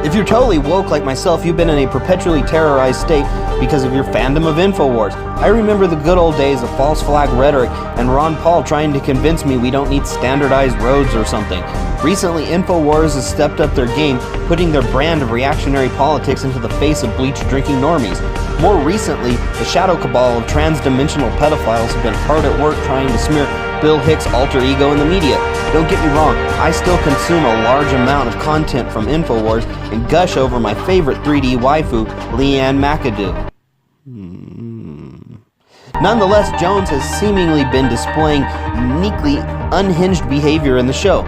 If you're totally woke like myself, you've been in a perpetually terrorized state because of your fandom of InfoWars. I remember the good old days of false flag rhetoric and Ron Paul trying to convince me we don't need standardized roads or something. Recently, InfoWars has stepped up their game, putting their brand of reactionary politics into the face of bleach-drinking normies. More recently, the shadow cabal of trans-dimensional pedophiles have been hard at work trying to smear Bill Hicks' alter ego in the media. Don't get me wrong, I still consume a large amount of content from InfoWars and gush over my favorite 3D waifu, Leanne McAdoo. Nonetheless, Jones has seemingly been displaying uniquely unhinged behavior in the show.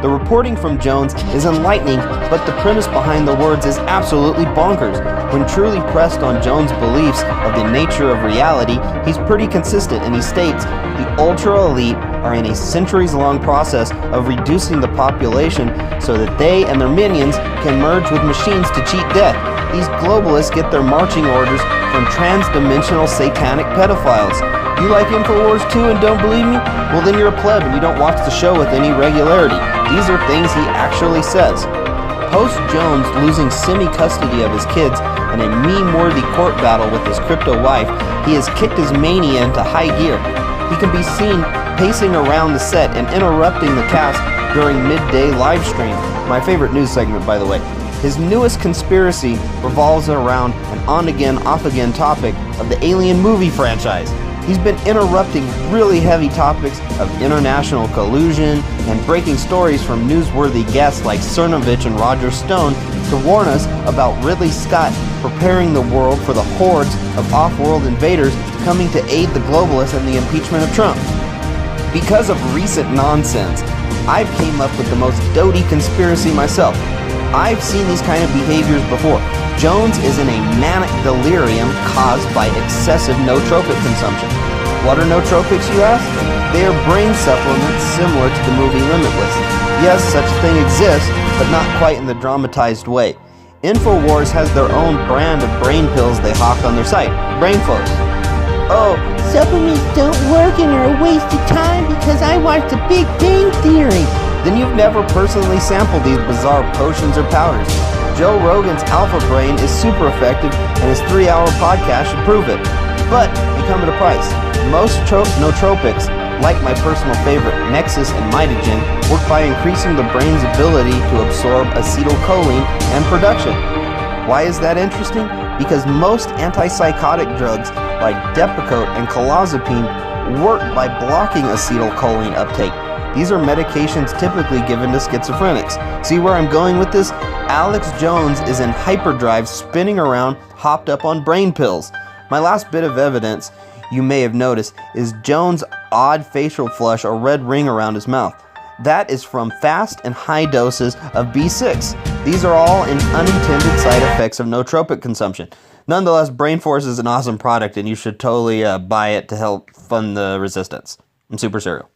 The reporting from Jones is enlightening, but the premise behind the words is absolutely bonkers. When truly pressed on Jones' beliefs of the nature of reality, he's pretty consistent, and he states, the ultra-elite are in a centuries-long process of reducing the population so that they and their minions can merge with machines to cheat death. These globalists get their marching orders from trans-dimensional satanic pedophiles. You like InfoWars too and don't believe me? Well, then you're a pleb and you don't watch the show with any regularity. These are things he actually says. Post-Jones losing semi-custody of his kids in a meme-worthy court battle with his crypto wife, he has kicked his mania into high gear. He can be seen pacing around the set and interrupting the cast during midday live stream. My favorite news segment, by the way. His newest conspiracy revolves around an on-again, off-again topic of the Alien movie franchise. He's been interrupting really heavy topics of international collusion and breaking stories from newsworthy guests like Cernovich and Roger Stone to warn us about Ridley Scott preparing the world for the hordes of off-world invaders coming to aid the globalists in the impeachment of Trump. Because of recent nonsense, I've came up with the most doty conspiracy myself. I've seen these kind of behaviors before. Jones is in a manic delirium caused by excessive nootropic consumption. What are nootropics, you ask? They are brain supplements similar to the movie Limitless. Yes, such a thing exists, but not quite in the dramatized way. InfoWars has their own brand of brain pills they hawk on their site, BrainFlows. Oh, supplements don't work and are a waste of time because I watched The Big Bang Theory. Then you've never personally sampled these bizarre potions or powders. Joe Rogan's Alpha Brain is super effective and his 3-hour podcast should prove it. But they come at a price. Most nootropics, like my personal favorite Nexus and Mitogen, work by increasing the brain's ability to absorb acetylcholine and production. Why is that interesting? Because most antipsychotic drugs like Depakote and clozapine work by blocking acetylcholine uptake. These are medications typically given to schizophrenics. See where I'm going with this? Alex Jones is in hyperdrive spinning around, hopped up on brain pills. My last bit of evidence you may have noticed is Jones' odd facial flush or red ring around his mouth. That is from fast and high doses of B6. These are all unintended side effects of nootropic consumption. Nonetheless, BrainForce is an awesome product and you should totally buy it to help fund the resistance. I'm Super Serial.